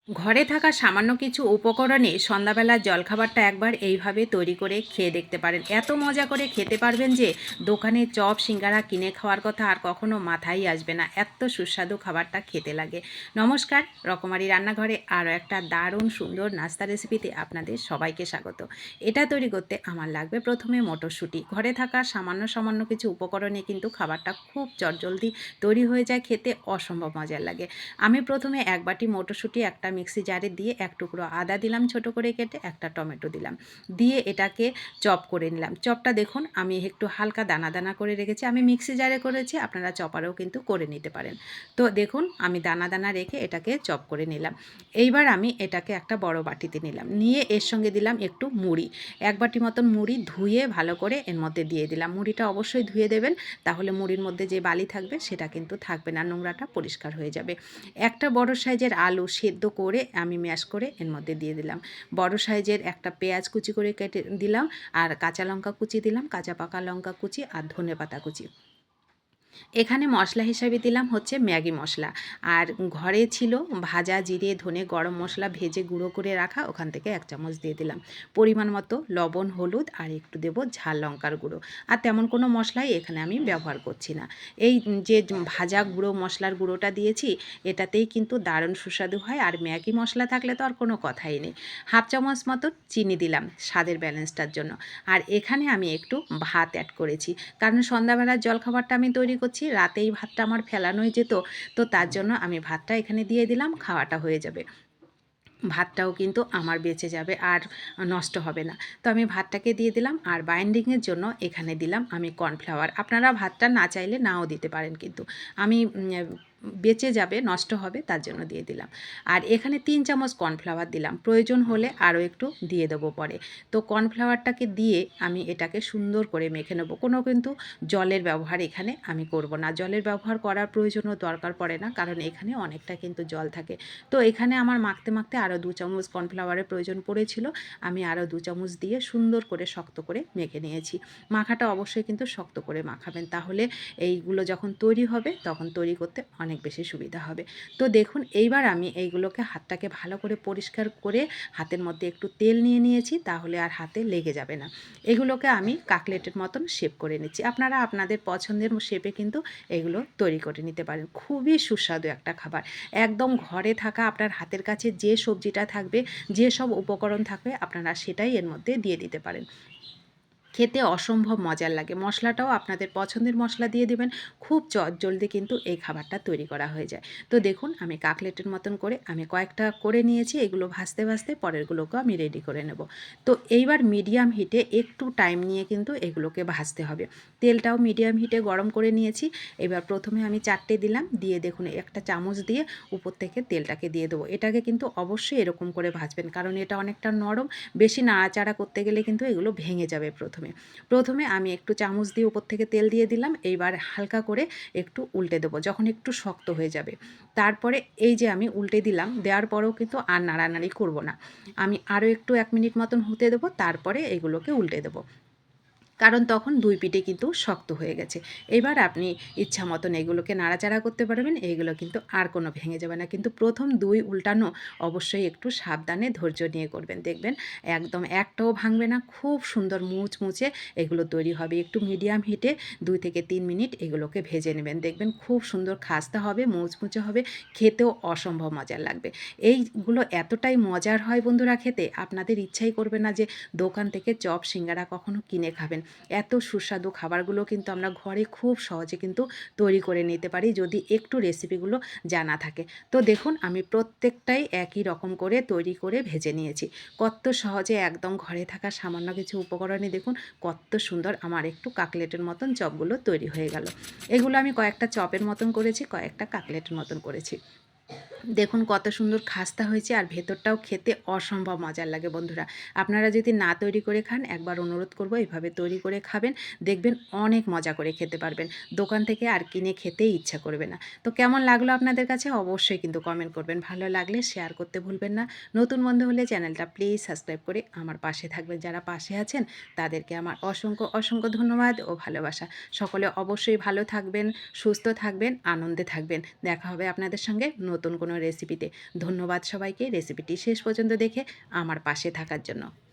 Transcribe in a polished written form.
ঘরে থাকা সামান্য কিছু উপকরণে সন্ধ্যাবেলার জলখাবারটা একবার এইভাবে তৈরি করে খেয়ে দেখতে পারেন। এত মজা করে খেতে পারবেন যে দোকানে চপ সিঙ্গারা কিনে খাওয়ার কথা আর কখনো মাথায় আসবে না, এত সুস্বাদু খাবারটা খেতে লাগে। নমস্কার, রকমারি রান্নাঘরে আরও একটা দারুণ সুন্দর নাস্তা রেসিপিতে আপনাদের সবাইকে স্বাগত। এটা তৈরি করতে আমার লাগবে প্রথমে মটরশুঁটি। ঘরে থাকা সামান্য সামান্য কিছু উপকরণে কিন্তু খাবারটা খুব চটজলদি তৈরি হয়ে যায়, খেতে অসম্ভব মজার লাগে। আমি প্রথমে এক বাটি মটরশুঁটি একটা মিক্সি জারে দিয়ে এক টুকরো আদা দিলাম ছোট করে কেটে, একটা টমেটো দিলাম, দিয়ে এটাকে চপ করে নিলাম। চপটা দেখুন আমি একটু হালকা দানা দানা করে রেখেছি, আমি মিক্সি জারে করেছি, আপনারা চপারেও কিন্তু করে নিতে পারেন। তো দেখুন আমি দানা দানা রেখে এটাকে চপ করে নিলাম। এইবার আমি এটাকে একটা বড় বাটিতে নিলাম, নিয়ে এর সঙ্গে দিলাম একটু মুড়ি, এক বাটি মতন মুড়ি ধুয়ে ভালো করে এর মধ্যে দিয়ে দিলাম। মুড়িটা অবশ্যই ধুয়ে দেবেন, তাহলে মুড়ির মধ্যে যে বালি থাকবে সেটা কিন্তু থাকবে না, নোংরাটা পরিষ্কার হয়ে যাবে। একটা বড় সাইজের আলু সেদ্ধ করে আমি ম্যাশ করে এর মধ্যে দিয়ে দিলাম। বড় সাইজের একটা পেঁয়াজ কুচি করে কেটে দিলাম, আর কাঁচা লঙ্কা কুচি দিলাম, কাঁচা পাকা লঙ্কা কুচি আর ধনেপাতা কুচি। এখানে মশলা হিসাবে দিলাম হচ্ছে ম্যাগি মশলা, আর ঘরে ছিল ভাজা জিরে ধনে গরম মশলা ভেজে গুঁড়ো করে রাখা, ওখান থেকে 1 চামচ দিয়ে দিলাম। পরিমাণ মতো লবণ হলুদ আর একটু দেবো ঝাল লঙ্কার গুঁড়ো। আর তেমন কোনো মশলাই এখানে আমি ব্যবহার করছি না। এই যে ভাজা গুঁড়ো মশলার গুঁড়োটা দিয়েছি, এটাতেই কিন্তু দারুণ সুস্বাদু হয়, আর ম্যাগি মশলা থাকলে তো আর কোনো কথাই নেই। 1/2 চামচ মতো চিনি দিলাম স্বাদের ব্যালেন্সটার জন্য। আর এখানে আমি একটু ভাত অ্যাড করেছি, কারণ সন্ধ্যাবেলার জলখাবারটা আমি তৈরি করছি, রাতেই ভাতটা আমার ফেলানোই যেত, তো তার জন্য আমি ভাতটা এখানে দিয়ে দিলাম, খাওয়াটা হয়ে যাবে। ভাতটাও কিন্তু আমার বেঁচে যাবে আর নষ্ট হবে না। তো আমি ভাতটাকে দিয়ে দিলাম, আর বাইন্ডিংয়ের জন্য এখানে দিলাম আমি কর্নফ্লাওয়ার। আপনারা ভাতটা না চাইলে নাও দিতে পারেন, কিন্তু আমি বেঁচে যাবে, নষ্ট হবে, তার জন্য দিয়ে দিলাম। আর এখানে 3 চামচ কর্নফ্লাওয়ার দিলাম, প্রয়োজন হলে আরও একটু দিয়ে দেবো পরে। তো কর্নফ্লাওয়ারটাকে দিয়ে আমি এটাকে সুন্দর করে মেখে নেব। কোনো কিন্তু জলের ব্যবহার এখানে আমি করব না, জলের ব্যবহার করার প্রয়োজনও দরকার পড়ে না, কারণ এখানে অনেকটা কিন্তু জল থাকে। তো এখানে আমার মাখতে মাখতে আরও 2 চামচ কর্নফ্লাওয়ারের প্রয়োজন পড়েছিল, আমি আরও 2 চামচ দিয়ে সুন্দর করে শক্ত করে মেখে নিয়েছি। মাখাটা অবশ্যই কিন্তু শক্ত করে মাখাবেন, তাহলে এইগুলো যখন তৈরি হবে তখন তৈরি করতে অনেক বেশি সুবিধা হবে। তো দেখুন এইবার আমি এইগুলোকে হাতটাকে ভালো করে পরিষ্কার করে হাতের মধ্যে একটু তেল নিয়ে নিয়েছি, তাহলে আর হাতে লেগে যাবে না। এগুলোকে আমি কাকলেটের মতন শেপ করে নিচ্ছি, আপনারা আপনাদের পছন্দের শেপে কিন্তু এগুলো তৈরি করে নিতে পারেন। খুবই সুস্বাদু একটা খাবার, একদম ঘরে থাকা আপনার হাতের কাছে যে সবজিটা থাকবে, যে সব উপকরণ থাকবে, আপনারা সেটাই এর মধ্যে দিয়ে দিতে পারেন। খেতে অসম্ভব মজার লাগে। মশলাটাও আপনাদের পছন্দের মশলা দিয়ে দেবেন, খুব জলদি কিন্তু এই খাবারটা তৈরি করা হয়ে যায়। তো দেখুন আমি কাকলেটের মতন করে আমি কয়েকটা করে নিয়েছি, এগুলো ভাজতে ভাজতে পরেরগুলোকেও আমি রেডি করে নেব। তো এইবার মিডিয়াম হিটে একটু টাইম নিয়ে কিন্তু এগুলোকে ভাজতে হবে। তেলটাও মিডিয়াম হিটে গরম করে নিয়েছি। এবার প্রথমে আমি 4টে দিলাম, দিয়ে দেখুন একটা চামচ দিয়ে উপর থেকে তেলটাকে দিয়ে দেবো। এটাকে কিন্তু অবশ্যই এরকম করে ভাজবেন, কারণ এটা অনেকটা নরম, বেশি নাড়াচাড়া করতে গেলে কিন্তু এগুলো ভেঙে যাবে। প্রথমে আমি একটু চামচ দিয়ে উপর থেকে তেল দিয়ে দিলাম, এইবার হালকা করে একটু উল্টে দেবো যখন একটু শক্ত হয়ে যাবে। তারপরে এই যে আমি উল্টে দিলাম, দেওয়ার পরেও কিন্তু আর নাড়ানাড়ি করব না, আমি আরও একটু 1 মিনিট মতন হতে দেবো, তারপরে এগুলোকে উল্টে দেবো, কারণ তখন দুই পিঠে কিন্তু শক্ত হয়ে গেছে। এবার আপনি ইচ্ছা মতন এগুলোকে নাড়াচাড়া করতে পারবেন, এইগুলো কিন্তু আর কোনো ভেঙে যাবে না। কিন্তু প্রথম দুই উল্টানো অবশ্যই একটু সাবধানে ধৈর্য নিয়ে করবেন, দেখবেন একদম একটাও ভাঙবে না, খুব সুন্দর মুচমুচে এগুলো তৈরি হবে। একটু মিডিয়াম হিটে 2 থেকে 3 মিনিট এগুলোকে ভেজে নেবেন, দেখবেন খুব সুন্দর খাস্তা হবে, মুচমুচে হবে, খেতেও অসম্ভব মজার লাগবে। এইগুলো এতটাই মজার হয় বন্ধুরা খেতে, আপনাদের ইচ্ছাই করবে না যে দোকান থেকে চপ সিঙ্গারা কখনো কিনে খাবেন। এত সুস্বাদু খাবারগুলো কিন্তু আমরা ঘরে খুব সহজে কিন্তু তৈরি করে নিতে পারি, যদি একটু রেসিপিগুলো জানা থাকে। তো দেখুন আমি প্রত্যেকটাই একই রকম করে তৈরি করে ভেজে নিয়েছি। কত সহজে একদম ঘরে থাকা সামান্য কিছু উপকরণে দেখুন কত সুন্দর আমার একটু কাকলেটের মতন চপগুলো তৈরি হয়ে গেল। এগুলো আমি কয়েকটা চপের মতন করেছি, কয়েকটা কাকলেটের মতন করেছি। দেখুন কত সুন্দর খাস্তা হয়েছে, আর ভেতরটাও খেতে অসম্ভব মজার লাগে বন্ধুরা। আপনারা যদি না তৈরি করে খান, একবার অনুরোধ করব এভাবে তৈরি করে খাবেন, দেখবেন অনেক মজা করে খেতে পারবেন, দোকান থেকে আর কিনে খেতেই ইচ্ছা করবে না। তো কেমন লাগলো আপনাদের কাছে অবশ্যই কিন্তু কমেন্ট করবেন, ভালো লাগলে শেয়ার করতে ভুলবেন না। নতুন বন্ধু হলে চ্যানেলটা প্লিজ সাবস্ক্রাইব করে আমার পাশে থাকবেন, যারা পাশে আছেন তাদেরকে আমার অসংখ্য অসংখ্য ধন্যবাদ ও ভালোবাসা। সকলে অবশ্যই ভালো থাকবেন, সুস্থ থাকবেন, আনন্দে থাকবেন। দেখা হবে আপনাদের সঙ্গে নতুন কোনো রেসিপিতে। ধন্যবাদ সবাইকে রেসিপিটি শেষ পর্যন্ত দেখে আমার পাশে থাকার জন্য।